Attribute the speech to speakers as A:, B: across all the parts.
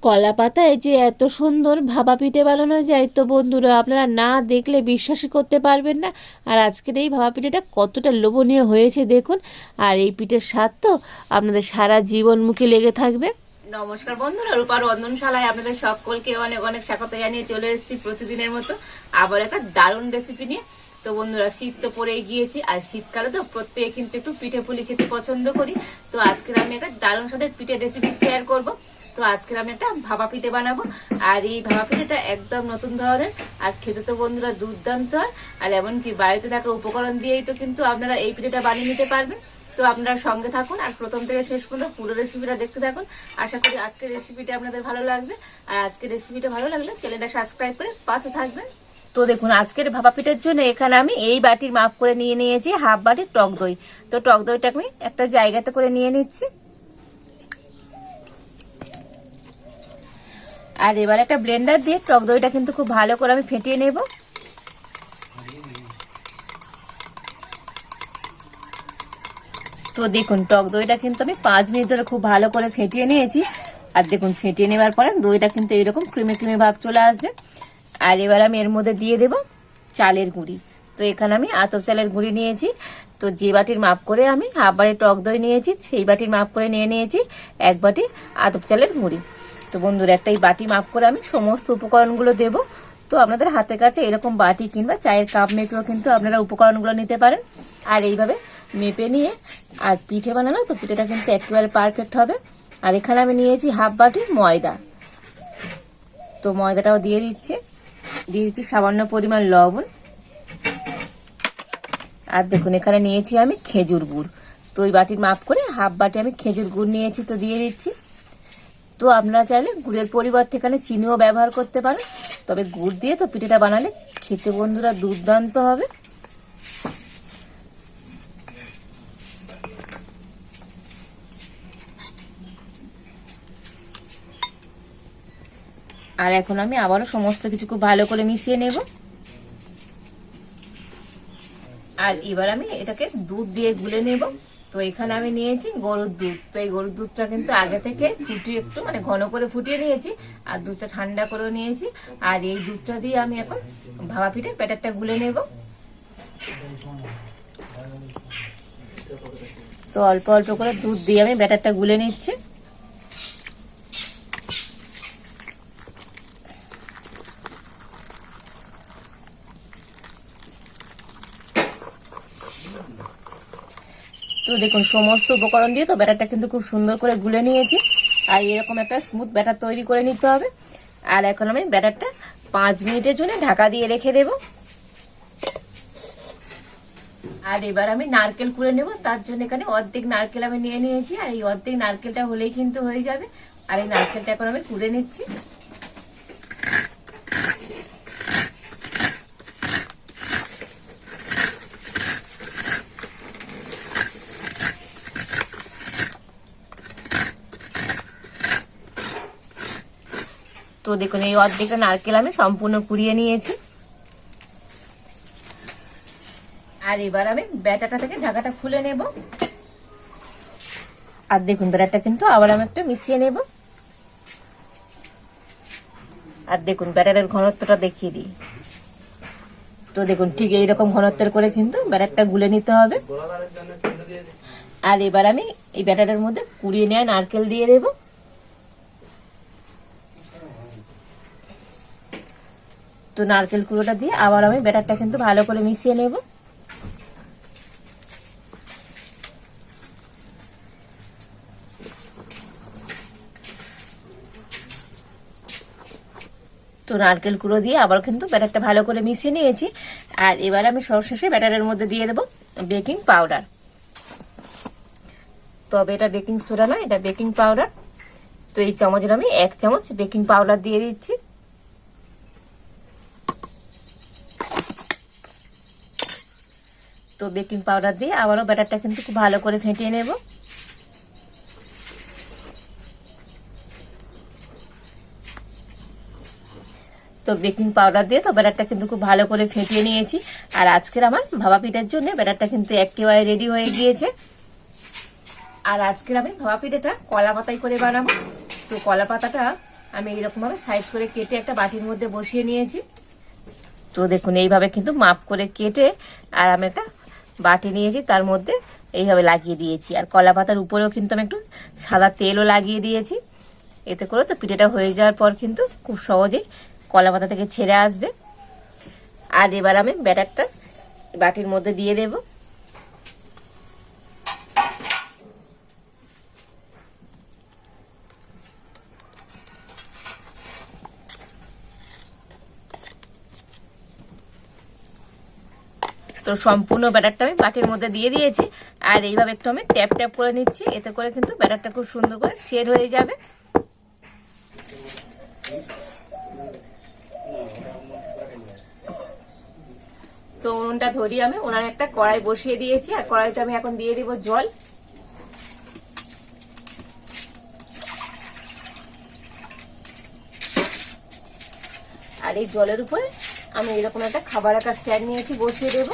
A: কলা পাতায় যে এত সুন্দর ভাপা পিঠে বানানো যায়, তো বন্ধুরা আপনারা না দেখলে বিশ্বাসই করতে পারবেন না। আর আজকের এই ভাপা পিঠেটা কতটা লোভনীয় হয়েছে দেখুন। আর এই পিঠের স্বাদ তো আপনাদের সারা জীবন মুখে লেগে থাকবে। নমস্কার বন্ধুরা, রূপার রন্ধনশালায় আপনাদের সকলকে অনেক অনেক স্বাগত জানিয়ে চলে এসেছি প্রতিদিনের মতো আবার একটা দারুণ রেসিপি নিয়ে। তো বন্ধুরা, শীত তো পড়েই গিয়েছি, আর শীতকালে তো প্রত্যেকে কিন্তু একটু পিঠে পুলি খেতে পছন্দ করি। তো আজকের আমি একটা দারুণ স্বাদের পিঠের রেসিপি শেয়ার করব। তো আজকের আমি একটা ভাপা পিঠে বানাবো, আর এই ভাপা পিঠেটা একদম নতুন ধরনের, আর খেতে তো বন্ধুরা দুর্দান্ত হয়। আর এমনকি বাড়িতে থাকা উপকরণ দিয়েই তো কিন্তু আপনারা এই পিঠেটা বানিয়ে নিতে পারবেন। তো আপনারা সঙ্গে থাকুন আর প্রথম থেকে শেষ পর্যন্ত পুরো রেসিপিটা দেখতে থাকুন। আশা করি আজকের রেসিপিটা আপনাদের ভালো লাগবে। আর আজকের রেসিপিটা ভালো লাগলে চ্যানেলটা সাবস্ক্রাইব করে পাশে থাকবেন। তো দেখুন, আজকের ভাপা পিঠের জন্য এখানে আমি এই বাটির মাপ করে নিয়ে নিয়েছি হাফ বাটি টক দই। তো টক দইটা আমি একটা জায়গাতে করে নিয়ে নিচ্ছি। আর এবার একটা ব্লেন্ডার দিয়ে টক দইটা কিন্তু খুব ভালো করে আমি ফেটিয়ে নেব। তো দেখুন, টক দইটা কিন্তু আমি 5 মিনিট ধরে খুব ভালো করে ফেটিয়ে নিয়েছি। আর দেখুন, ফেটিয়ে নেওয়ার পরে দইটা কিন্তু এরকম ক্রিমে ক্রিমে ভাব চলে আসবে। আর এবার আমি এর মধ্যে দিয়ে দেব চালের গুঁড়ি। তো এখানে আমি আতপ চালের গুঁড়ি নিয়েছি। তো যে বাটির মাপ করে আমি হাফ বাটি টক দই নিয়েছি, সেই বাটির মাপ করে নিয়ে নিয়েছি 1 বাটি আতপ চালের গুঁড়ি। তো বন্ধুরা, একটা এই বাটি মাপ করে আমি সমস্ত উপকরণগুলো দেব। তো আপনাদের হাতের কাছে এরকম বাটি কিংবা চায়ের কাপ মেপেও কিন্তু আপনারা উপকরণগুলো নিতে পারেন। আর এইভাবে মেপে নিয়ে আর পিঠে বানানো, তো পিঠেটা কিন্তু একেবারে পারফেক্ট হবে। আর এখানে আমি নিয়েছি হাফ বাটি ময়দা। তো ময়দাটাও দিয়ে দিচ্ছি সামান্য পরিমাণ লবণ। আর দেখুন, এখানে নিয়েছি আমি খেজুর গুড়। তো ওই বাটির মাপ করে হাফ বাটি আমি খেজুর গুড় নিয়েছি, তো দিয়ে দিচ্ছি। তো আপনারা চাইলে গুড়ের পরিবর্তে এখানে চিনিও ব্যবহার করতে পারেন, তবে গুড় দিয়ে তো পিঠেটা বানালে খেতে বন্ধুরা দুর্দান্ত হবে। আর এখন আমি আবারও সমস্ত কিছু খুব ভালো করে মিশিয়ে নেব। আর এবার আমি এটাকে দুধ দিয়ে গুলে নেব। তো এখানে আমি নিয়েছি গরুর দুধ। তো এই গরুর দুধটা কিন্তু আগে থেকে ফুটিয়ে একটু ঘন করে ফুটিয়ে নিয়েছি, আর দুধটা ঠান্ডা করেও নিয়েছি। আর এই দুধটা দিয়ে আমি এখন ভাপা পিঠে ব্যাটারটা গুলে নেব। তো অল্প অল্প করে দুধ দিয়ে আমি ব্যাটারটা গুলে নিচ্ছি। তো দেখুন, সমস্ত উপকরণ দিয়ে তো ব্যাটারটা কিন্তু খুব সুন্দর করে গুলে নিয়েছি। আর এরকম একটা স্মুথ ব্যাটার তৈরি করে নিতে হবে। আর এখন আমি ব্যাটারটা 5 মিনিটের জন্য ঢাকা দিয়ে রেখে দেব। আর এবার আমি নারকেল কুড়ে নেব। তার জন্য এখানে অর্ধেক নারকেল আমি নিয়ে নিয়েছি, আর এই অর্ধেক নারকেলটা হলেই কিন্তু হয়ে যাবে। আর এই নারকেলটা এখন আমি কুড়ে নিচ্ছি। তো দেখুন, এই অর্ধেকটা নারকেল আমি সম্পূর্ণ কুড়িয়ে নিয়েছি। আর এবার আমি ব্যাটারটা থেকে ঢাকাটা খুলে নেব। আর দেখুন, ব্যাটারটা কিন্তু আবার আমি একটু মিশিয়ে নেব। আর দেখুন, ব্যাটারের ঘনত্বটা দেখিয়ে দিই। তো দেখুন, ঠিক এইরকম ঘনত্বের করে কিন্তু ব্যাটারটা গুলে নিতে হবে। আর এবার আমি এই ব্যাটারের মধ্যে কুড়িয়ে নেওয়া নারকেল দিয়ে দেব। তো নারকেল কুড়োটা দিয়ে আবার আমি ব্যাটারটা কিন্তু ভালো করে মিশিয়ে নেব। তো নারকেল কুড়ো দিয়ে আবার কিন্তু ব্যাটারটা ভালো করে মিশিয়ে নিয়েছি। আর এবার আমি সবশেষে ব্যাটারের মধ্যে দিয়ে দেব বেকিং পাউডার। তবে এটা বেকিং সোডা নয়, এটা বেকিং পাউডার। তো এই চামচের আমি 1 চামচ বেকিং পাউডার দিয়ে দিচ্ছি। তো বেকিং পাউডার দিয়ে আবারও ব্যাটারটা কিন্তু খুব ভালো করে ফেটিয়ে নেব। তো বেকিং পাউডার দিয়ে তো ব্যাটারটা কিন্তু খুব ভালো করে ফেটিয়ে নিয়েছি। আর আজকের আমার ভাপা পিঠার জন্য ব্যাটারটা কিন্তু একেবারে রেডি হয়ে গিয়েছে। আর আজকের আমি ভাপা পিঠাটা কলা পাতায় করে বানাবো। তো কলা পাতাটা আমি এরকমভাবে সাইজ করে কেটে একটা বাটির মধ্যে বসিয়ে নিয়েছি। তো দেখুন এইভাবে কিন্তু মাপ করে কেটে আর আমি একটা বাটি নিয়েছি, তার মধ্যে এইভাবে লাগিয়ে দিয়েছি। আর কলা পাতার উপরেও কিন্তু আমি একটু সাদা তেলও লাগিয়ে দিয়েছি। এতে করে তো পিঠেটা হয়ে যাওয়ার পর কিন্তু খুব সহজেই কলা পাতা থেকে ছেড়ে আসবে। আর এবার আমি ব্যাটারটা বাটির মধ্যে দিয়ে দেব। তো সম্পূর্ণ ব্যাটারটা আমি বাটির মধ্যে দিয়ে দিয়েছি। আর এইভাবে একটু আমি ট্যাপ ট্যাপ করে নিচ্ছি, এতে করে কিন্তু ব্যাটারটা খুব সুন্দর করে শেড হয়ে যাবে। তো উনুনটা ধরিয়ে আমি উনানে একটা কড়াই বসিয়ে দিয়েছি। আর কড়াইতে আমি এখন দিয়ে দিব জল। আর এই জলের উপরে আমি এরকম একটা খাবার রাখার স্ট্যান্ড নিয়েছি, বসিয়ে দেব।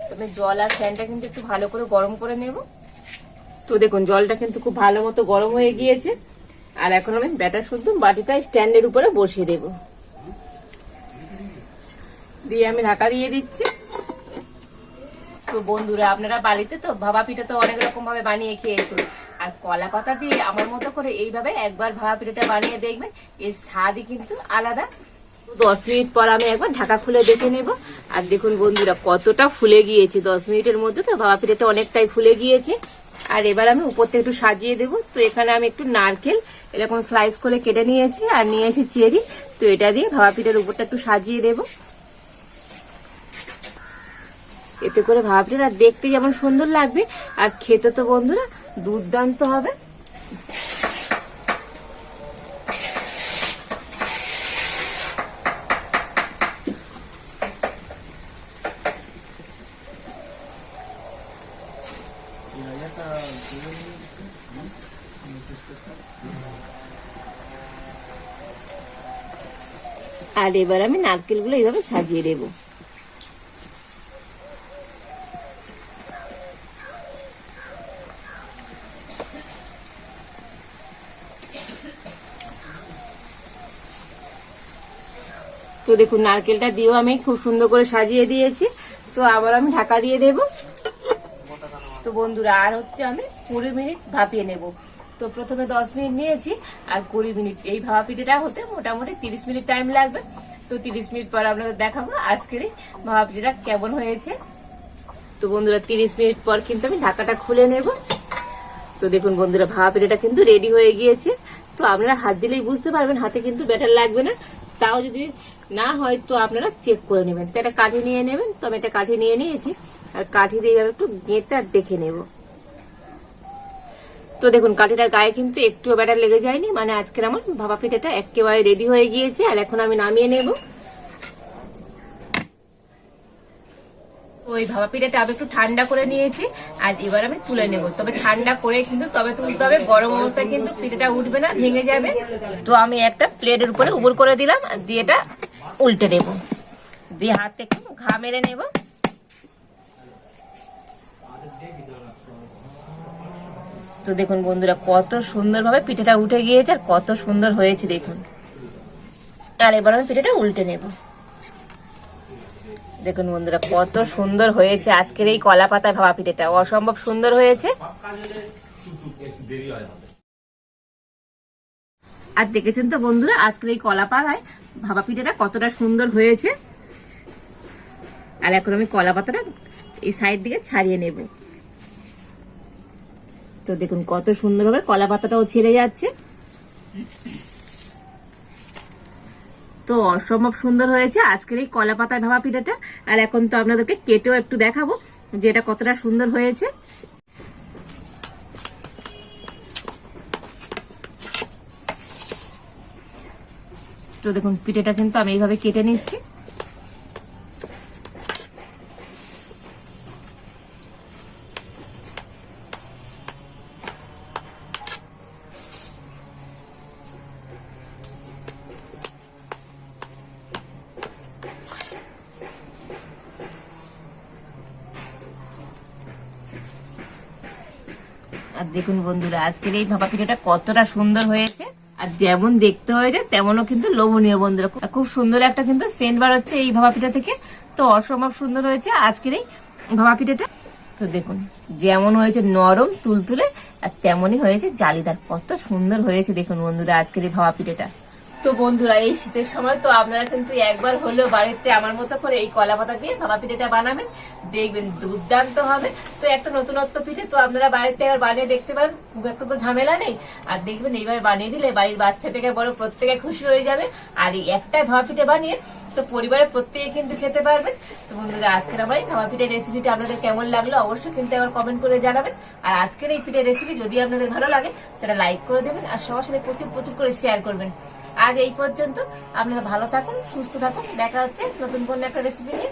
A: তবে জল আর স্ট্যান্ডটা কিন্তু একটু ভালো করে গরম করে নেব। তো দেখুন জলটা কিন্তু খুব ভালো মতো গরম হয়ে গিয়েছে। আর এখন আমি ব্যাটার শুদ্ধ বাটিটা স্ট্যান্ডের উপরে বসিয়ে দেব, দিয়ে আমি ঢাকা দিয়ে দিচ্ছি। তো বন্ধুরা, আপনারা বাড়িতে তো ভাপা পিঠা তো অনেক রকম ভাবে বানিয়ে খেয়েছেন, আর কলা পাতা দিয়ে আমার মতো করে এইভাবে একবার ভাপা পিঠাটা বানিয়ে দেখবেন, এর স্বাদই কিন্তু আলাদা। 10 মিনিট পর আমি একবার ঢাকা খুলে দেখে নেব। আর দেখুন বন্ধুরা কতটা ফুলে গিয়েছে, 10 মিনিটের মধ্যে তো ভাপা পিঠাটা অনেকটাই ফুলে গিয়েছে। আর এবার আমি উপর থেকে একটু সাজিয়ে দেব। তো এখানে আমি একটু নারকেল এরকম স্লাইস করে কেটে নিয়েছি, আর নিয়েছি চেরি। তো এটা দিয়ে ভাপা পিঠার উপরটা একটু সাজিয়ে দেব। এতে করে ভাপা পিঠাটা দেখতে যেমন সুন্দর লাগবে, আর খেতে তো বন্ধুরা দুর্দান্ত হবে। আর এবার আমি নারকেলগুলো এইভাবে সাজিয়ে দেব। তো দেখুন নারকেলটা দিয়েও আমি খুব সুন্দর করে সাজিয়ে দিয়েছি। তো আবার আমি ঢাকা দিয়ে দেব। তো বন্ধুরা, আর হচ্ছে আমি 20 মিনিট ভাপিয়ে নেব। তো প্রথমে 10 মিনিট নিয়েছি, আর 20 মিনিট। এই ভাপা পিঠাটা হতে মোটামুটি 30 মিনিট টাইম লাগবে। তো 30 মিনিট পর আপনাদের দেখাবো আজকের এই ভাপা পিঠাটা কেমন হয়েছে। তো বন্ধুরা 30 মিনিট পর কিন্তু আমি ঢাকাটা খুলে নেব। তো দেখুন বন্ধুরা, ভাপা পিঠাটা কিন্তু রেডি হয়ে গিয়েছে। তো আপনারা হাত দিলেই বুঝতে পারবেন, হাতে কিন্তু ব্যাটার লাগবে না। তাও যদি না হয় তো আপনারা চেক করে নেবেন। তো একটা কাঠি নিয়ে নেবেন। তো আমি একটা কাঠি নিয়ে নিয়েছি, আর কাঠি দিয়ে একটু গেঁথে আর দেখে নেব। তো দেখুন কাঠিটার গায়ে কিন্তু একটু ব্যাটার লেগে যায়নি, মানে আজকের আমার ভাপা পিঠাটা একেবারে রেডি হয়ে গিয়েছে। আর এখন আমি নামিয়ে নেব। ওই ভাপা পিঠাটা আমি একটু ঠান্ডা করে নিয়েছি, আর এবার আমি তুলে নেব। তবে ঠান্ডা করে কিন্তু তবে তুলতে হবে, গরম অবস্থায় কিন্তু পিঠাটা উঠবে না, ভেঙে যাবে। তো আমি একটা প্লেটের উপরে উবুর করে দিলাম, আর দিয়ে এটা উল্টে দেব, দিয়ে হাতে একটু ঘা মেরে নেব। তো দেখুন বন্ধুরা কত সুন্দরভাবে পিঠাটা উঠে গিয়েছে, আর কত সুন্দর হয়েছে দেখুন। আর এবার আমি পিঠাটা উল্টে নেব। দেখুন বন্ধুরা কত সুন্দর হয়েছে আজকের এই কলা পাতায় ভাপা পিঠাটা, অসম্ভব সুন্দর হয়েছে। আর দেখেছেন তো বন্ধুরা আজকের এই কলা পাতায় ভাপা পিঠাটা কতটা সুন্দর হয়েছে। আর এখন আমি কলা পাতাটা এই সাইড দিকে ছাড়িয়ে নেব। তো দেখুন কত সুন্দরভাবে কলা পাতাটাও ছেড়ে যাচ্ছে। তো অসম্ভব সুন্দর হয়েছে আজকের এই কলা পাতায় ভাপা পিঠাটা। আর এখন তো আপনাদেরকে কেটেও একটু দেখাবো যে এটা কতটা সুন্দর হয়েছে। তো দেখুন পিঠাটা কিন্তু আমি এইভাবে কেটে নিচ্ছি। আর দেখুন বন্ধুরা, আজকের এই ভাপা পিঠাটা কতটা সুন্দর হয়েছে, আর যেমন দেখতে হয়েছে তেমনও কিন্তু লোভনীয় বন্ধুরা। খুব সুন্দর একটা কিন্তু সেন্ট বার হচ্ছে এই ভাপা পিঠা থেকে। তো অসম্ভব সুন্দর হয়েছে আজকের এই ভাপা পিঠাটা। তো দেখুন যেমন হয়েছে নরম তুলতুলে, আর তেমনই হয়েছে জালিদার। কত সুন্দর হয়েছে দেখুন বন্ধুরা আজকের এই ভাপা পিঠাটা। তো বন্ধুরা, এই শীতের সময় তো আপনারা কিন্তু একবার হলেও বাড়িতে আমার মতো করে এই কলা পাতা দিয়ে ভাপা পিঠাটা বানাবেন, দেখবেন দুর্দান্ত হবে। তো একটা নতুনত্ব পিঠে তো আপনারা বাড়িতে একবার বানিয়ে দেখতে পারেন, খুব একটা তো ঝামেলা নেই। আর দেখবেন এইভাবে বানিয়ে দিলে বাড়ির বাচ্চা থেকে বড় প্রত্যেকে খুশি হয়ে যাবে। আর এই একটাই ভাপা পিঠে বানিয়ে তো পরিবারের প্রত্যেকে কিন্তু খেতে পারবেন। তো বন্ধুরা, আজকের আমার এই ভাপা পিঠের রেসিপিটা আপনাদের কেমন লাগলো অবশ্যই কিন্তু আবার কমেন্ট করে জানাবেন। আর আজকের এই পিঠের রেসিপি যদি আপনাদের ভালো লাগে তাহলে লাইক করে দেবেন, আর সবার সাথে প্রচুর প্রচুর করে শেয়ার করবেন। আজ এই পর্যন্ত, আপনারা ভালো থাকুন, সুস্থ থাকুন, দেখা হচ্ছে নতুন কোনো একটা রেসিপি নিয়ে।